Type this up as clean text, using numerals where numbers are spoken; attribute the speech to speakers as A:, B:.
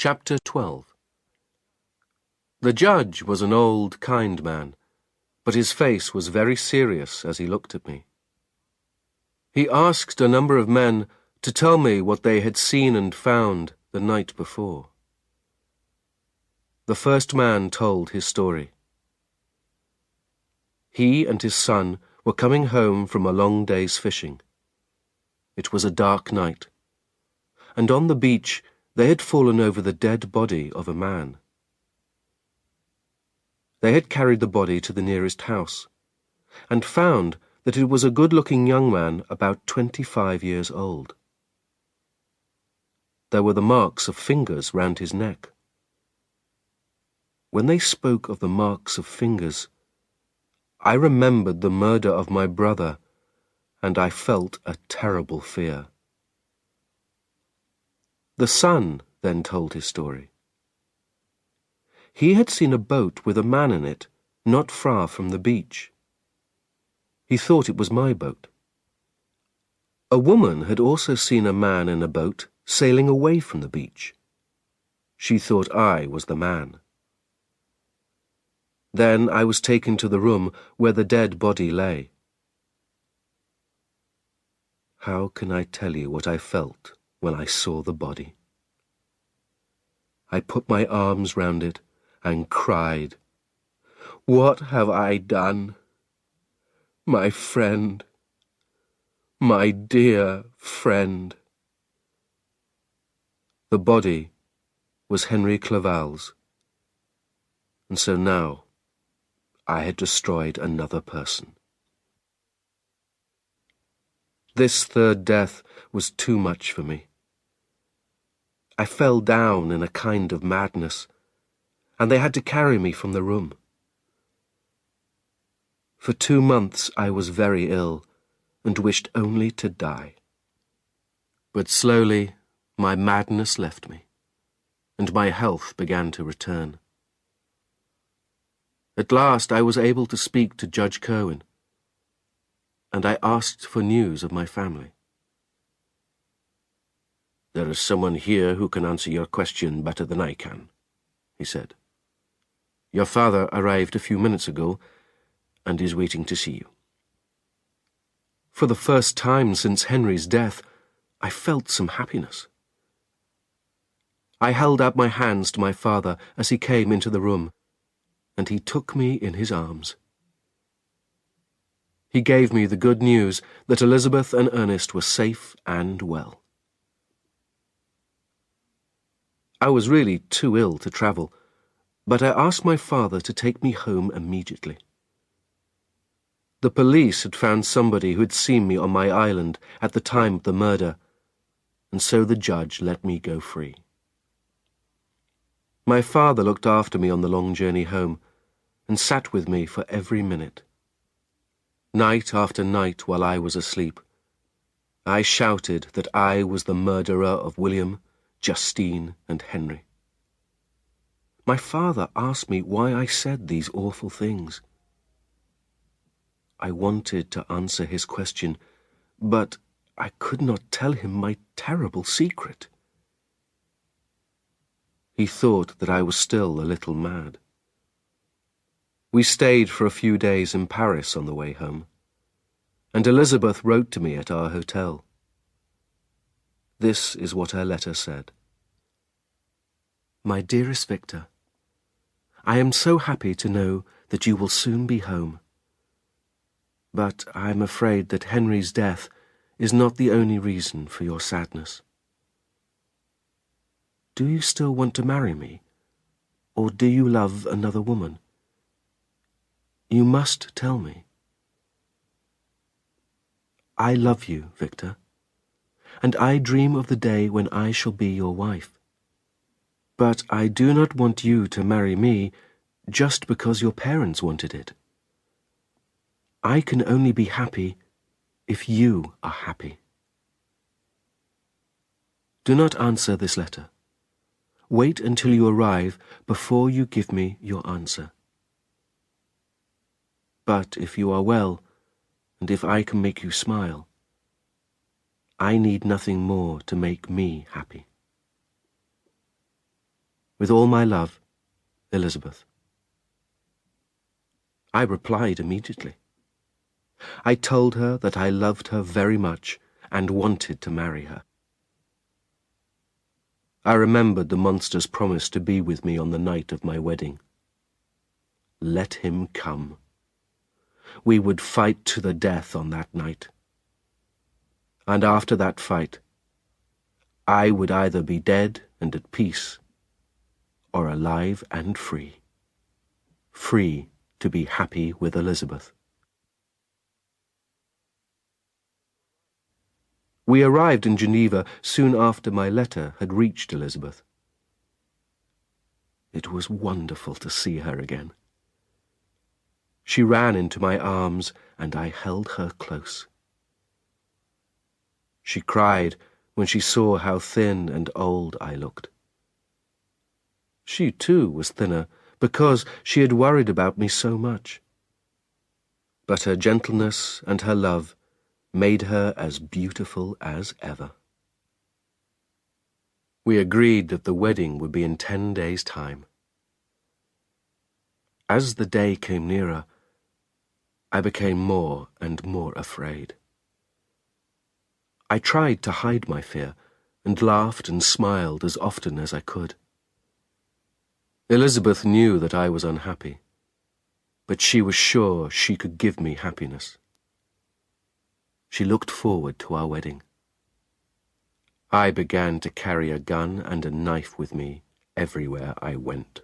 A: Chapter 12. The judge was an old, kind man, but his face was very serious as he looked at me. He asked a number of men to tell me what they had seen and found the night before. The first man told his story. He and his son were coming home from a long day's fishing. It was a dark night, and on the beach they had fallen over the dead body of a man. They had carried the body to the nearest house, and found that it was a good-looking young man about 25 years old. There were the marks of fingers round his neck. When they spoke of the marks of fingers, I remembered the murder of my brother, and I felt a terrible fear. The son then told his story. He had seen a boat with a man in it not far from the beach. He thought it was my boat. A woman had also seen a man in a boat sailing away from the beach. She thought I was the man. Then I was taken to the room where the dead body lay. How can I tell you what I felt when I saw the body? I put my arms round it and cried, "What have I done? My friend, my dear friend." The body was Henry Clerval's, and so now I had destroyed another person. This third death was too much for me. I fell down in a kind of madness, and they had to carry me from the room. For 2 months I was very ill and wished only to die. But slowly my madness left me, and my health began to return. At last I was able to speak to Judge Kerwin, and I asked for news of my family. "There is someone here who can answer your question better than I can," he said. "Your father arrived a few minutes ago and is waiting to see you." For the first time since Henry's death, I felt some happiness. I held out my hands to my father as he came into the room, and he took me in his arms. He gave me the good news that Elizabeth and Ernest were safe and well. I was really too ill to travel, but I asked my father to take me home immediately. The police had found somebody who had seen me on my island at the time of the murder, and so the judge let me go free. My father looked after me on the long journey home, and sat with me for every minute. Night after night while I was asleep, I shouted that I was the murderer of William, Justine, and Henry. My father asked me why I said these awful things. I wanted to answer his question, but I could not tell him my terrible secret. He thought that I was still a little mad. We stayed for a few days in Paris on the way home, and Elizabeth wrote to me at our hotel. This is what her letter said. "My dearest Victor, I am so happy to know that you will soon be home. But I am afraid that Henry's death is not the only reason for your sadness. Do you still want to marry me, or do you love another woman? You must tell me. I love you, Victor, and I dream of the day when I shall be your wife. But I do not want you to marry me just because your parents wanted it. I can only be happy if you are happy. Do not answer this letter. Wait until you arrive before you give me your answer. But if you are well, and if I can make you smile, I need nothing more to make me happy." With all my love, Elizabeth. I replied immediately. I told her that I loved her very much and wanted to marry her. I remembered the monster's promise to be with me on the night of my wedding. Let him come. We would fight to the death on that night. And after that fight, I would either be dead and at peace, or alive and free. Free to be happy with Elizabeth. We arrived in Geneva soon after my letter had reached Elizabeth. It was wonderful to see her again. She ran into my arms, and I held her close. She cried when she saw how thin and old I looked. She, too, was thinner, because she had worried about me so much. But her gentleness and her love made her as beautiful as ever. We agreed that the wedding would be in 10 days' time. As the day came nearer, I became more and more afraid. I tried to hide my fear and laughed and smiled as often as I could. Elizabeth knew that I was unhappy, but she was sure she could give me happiness. She looked forward to our wedding. I began to carry a gun and a knife with me everywhere I went.